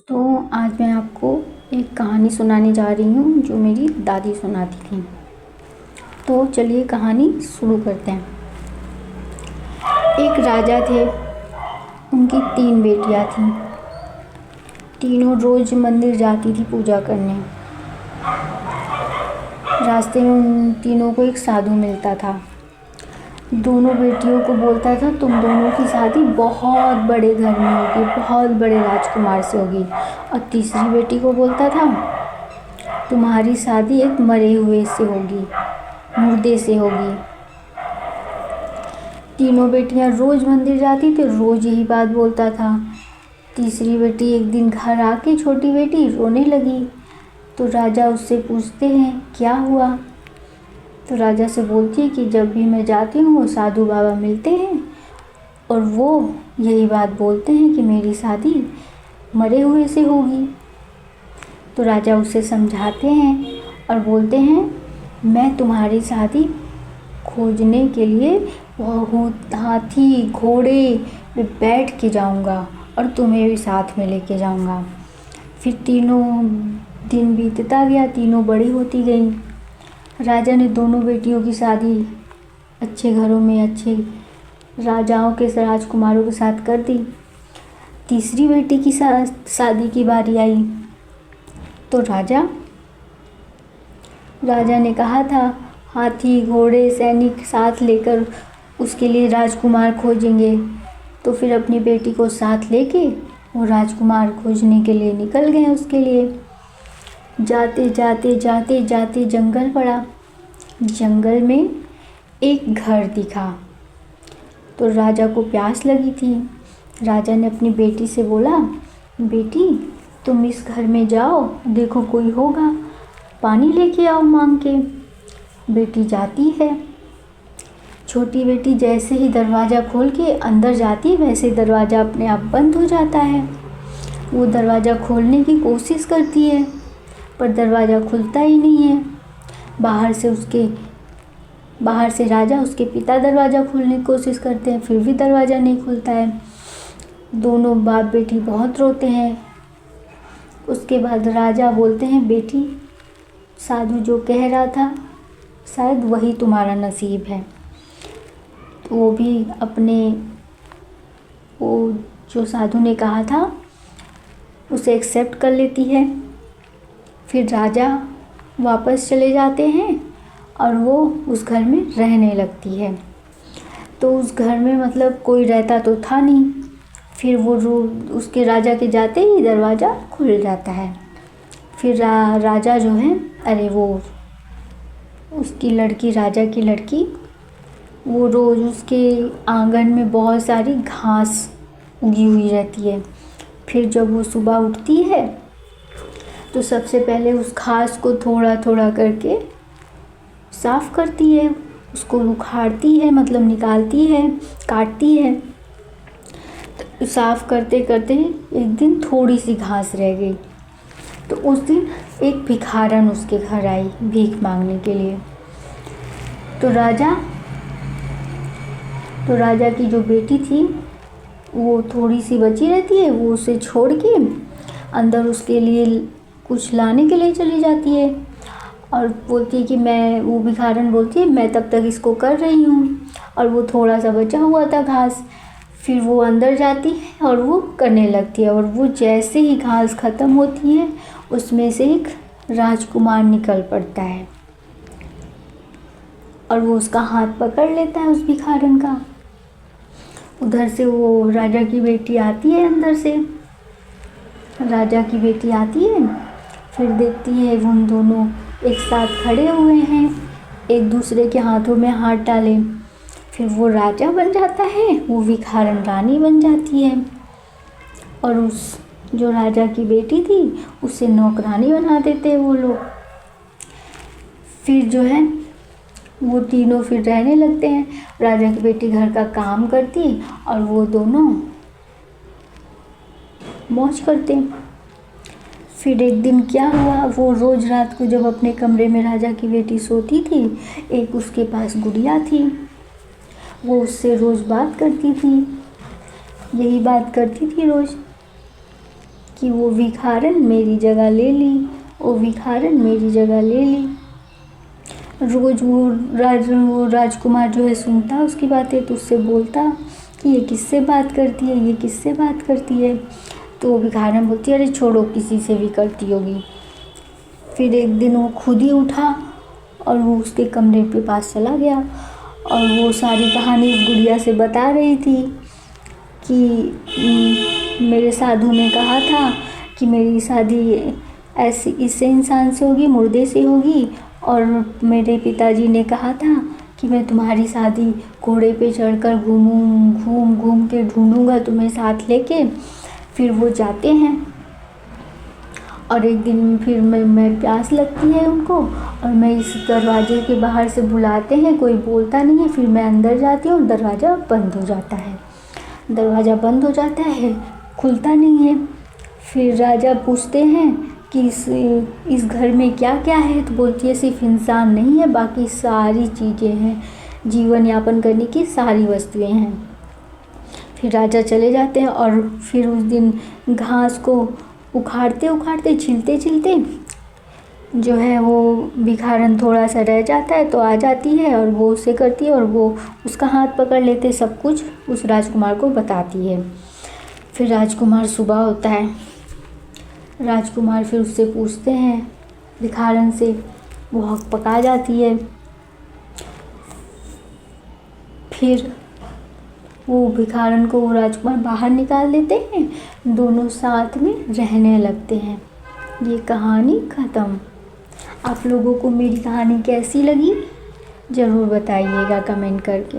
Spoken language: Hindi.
दोस्तों, आज मैं आपको एक कहानी सुनाने जा रही हूँ जो मेरी दादी सुनाती थी। तो चलिए कहानी शुरू करते हैं। एक राजा थे, उनकी 3 बेटियाँ थीं। तीनों रोज़ मंदिर जाती थी पूजा करने। रास्ते में उन तीनों को एक साधु मिलता था। दोनों बेटियों को बोलता था, तुम दोनों की शादी बहुत बड़े घर में होगी, बहुत बड़े राजकुमार से होगी। और तीसरी बेटी को बोलता था, तुम्हारी शादी एक मरे हुए से होगी, मुर्दे से होगी। तीनों बेटियां रोज़ मंदिर जाती थी, रोज़ यही बात बोलता था। तीसरी बेटी एक दिन घर आके छोटी बेटी रोने लगी। तो राजा उससे पूछते हैं, क्या हुआ? तो राजा से बोलती है कि जब भी मैं जाती हूँ वो साधु बाबा मिलते हैं और वो यही बात बोलते हैं कि मेरी शादी मरे हुए से होगी। तो राजा उसे समझाते हैं और बोलते हैं, मैं तुम्हारी शादी खोजने के लिए बहुत हाथी घोड़े पे बैठ के जाऊंगा और तुम्हें भी साथ में लेके जाऊंगा। फिर तीनों दिन बीतता गया, तीनों बड़ी होती गईं। राजा ने दोनों बेटियों की शादी अच्छे घरों में अच्छे राजाओं के राजकुमारों के साथ कर दी। तीसरी बेटी की शादी की बारी आई तो राजा ने कहा था, हाथी घोड़े सैनिक साथ लेकर उसके लिए राजकुमार खोजेंगे। तो फिर अपनी बेटी को साथ लेके वो राजकुमार खोजने के लिए निकल गए उसके लिए। जाते जाते जाते जाते जंगल पड़ा। जंगल में एक घर दिखा तो राजा को प्यास लगी थी। राजा ने अपनी बेटी से बोला, बेटी तुम इस घर में जाओ, देखो कोई होगा, पानी लेके आओ मांग के। बेटी जाती है। छोटी बेटी जैसे ही दरवाज़ा खोल के अंदर जाती है वैसे दरवाज़ा अपने आप बंद हो जाता है। वो दरवाज़ा खोलने की कोशिश करती है पर दरवाज़ा खुलता ही नहीं है। बाहर से राजा उसके पिता दरवाज़ा खोलने की कोशिश करते हैं, फिर भी दरवाज़ा नहीं खुलता है। दोनों बाप बेटी बहुत रोते हैं। उसके बाद राजा बोलते हैं, बेटी साधु जो कह रहा था शायद वही तुम्हारा नसीब है। तो वो भी वो जो साधु ने कहा था उसे एक्सेप्ट कर लेती है। फिर राजा वापस चले जाते हैं और वो उस घर में रहने लगती है। तो उस घर में मतलब कोई रहता तो था नहीं। फिर वो उसके राजा के जाते ही दरवाज़ा खुल जाता है। फिर राजा जो है उसकी लड़की, राजा की लड़की, वो रोज़ उसके आंगन में बहुत सारी घास उगी हुई रहती है। फिर जब वो सुबह उठती है तो सबसे पहले उस घास को थोड़ा थोड़ा करके साफ़ करती है, उसको उखाड़ती है, मतलब निकालती है, काटती है। तो साफ़ करते करते एक दिन थोड़ी सी घास रह गई तो उस दिन एक भिखारन उसके घर आई भीख मांगने के लिए। तो राजा की जो बेटी थी वो थोड़ी सी बची रहती है, वो उसे छोड़ के अंदर उसके लिए कुछ लाने के लिए चली जाती है और बोलती है कि वो भिखारन बोलती है, मैं तब तक इसको कर रही हूँ। और वो थोड़ा सा बचा हुआ था घास। फिर वो अंदर जाती है और वो करने लगती है और वो जैसे ही घास ख़त्म होती है उसमें से एक राजकुमार निकल पड़ता है और वो उसका हाथ पकड़ लेता है उस भिखारन का। उधर से वो राजा की बेटी आती है, अंदर से राजा की बेटी आती है। फिर देखती है उन दोनों एक साथ खड़े हुए हैं, एक दूसरे के हाथों में हाथ डाले। फिर वो राजा बन जाता है, वो भिखारन रानी बन जाती है और उस जो राजा की बेटी थी उसे नौकरानी बना देते हैं वो लोग। फिर जो है वो तीनों फिर रहने लगते हैं। राजा की बेटी घर का काम करती और वो दोनों मौज करते। फिर एक दिन क्या हुआ, वो रोज़ रात को जब अपने कमरे में राजा की बेटी सोती थी, एक उसके पास गुड़िया थी, वो उससे रोज़ बात करती थी। यही बात करती थी रोज़ कि वो भिखारन मेरी जगह ले ली, वो भिखारन मेरी जगह ले ली। रोज़ वो राजकुमार जो है सुनता उसकी बातें, तो उससे बोलता कि ये किससे बात करती है, ये किससे बात करती है। तो वो भिखारन बोलती है, अरे छोड़ो, किसी से भी करती होगी। फिर एक दिन वो खुद ही उठा और वो उसके कमरे पे पास चला गया और वो सारी कहानी उस गुड़िया से बता रही थी कि मेरे साधु ने कहा था कि मेरी शादी ऐसे इससे इंसान से होगी, मुर्दे से होगी, और मेरे पिताजी ने कहा था कि मैं तुम्हारी शादी घोड़े पे चढ़कर घूम घूम के ढूंढूंगा तुम्हें साथ लेके। फिर वो जाते हैं और एक दिन फिर मैं प्यास लगती है उनको और मैं इस दरवाजे के बाहर से बुलाते हैं, कोई बोलता नहीं है। फिर मैं अंदर जाती हूँ और दरवाज़ा बंद हो जाता है, दरवाज़ा बंद हो जाता है, खुलता नहीं है। फिर राजा पूछते हैं कि इस घर में क्या क्या है, तो बोलती है सिर्फ इंसान नहीं है, बाकी सारी चीज़ें हैं, जीवन यापन करने की सारी वस्तुएं हैं। फिर राजा चले जाते हैं और फिर उस दिन घास को उखाड़ते उखाड़ते छिलते छिलते जो है वो भिखारन थोड़ा सा रह जाता है, तो आ जाती है और वो उसे करती है और वो उसका हाथ पकड़ लेते, सब कुछ उस राजकुमार को बताती है। फिर राजकुमार सुबह होता है, राजकुमार फिर उससे पूछते हैं भिखारन से, वो हक पका जाती है। फिर वो भिखारन को वो राजकुमार बाहर निकाल देते हैं, दोनों साथ में रहने लगते हैं। ये कहानी ख़त्म। आप लोगों को मेरी कहानी कैसी लगी ज़रूर बताइएगा कमेंट करके।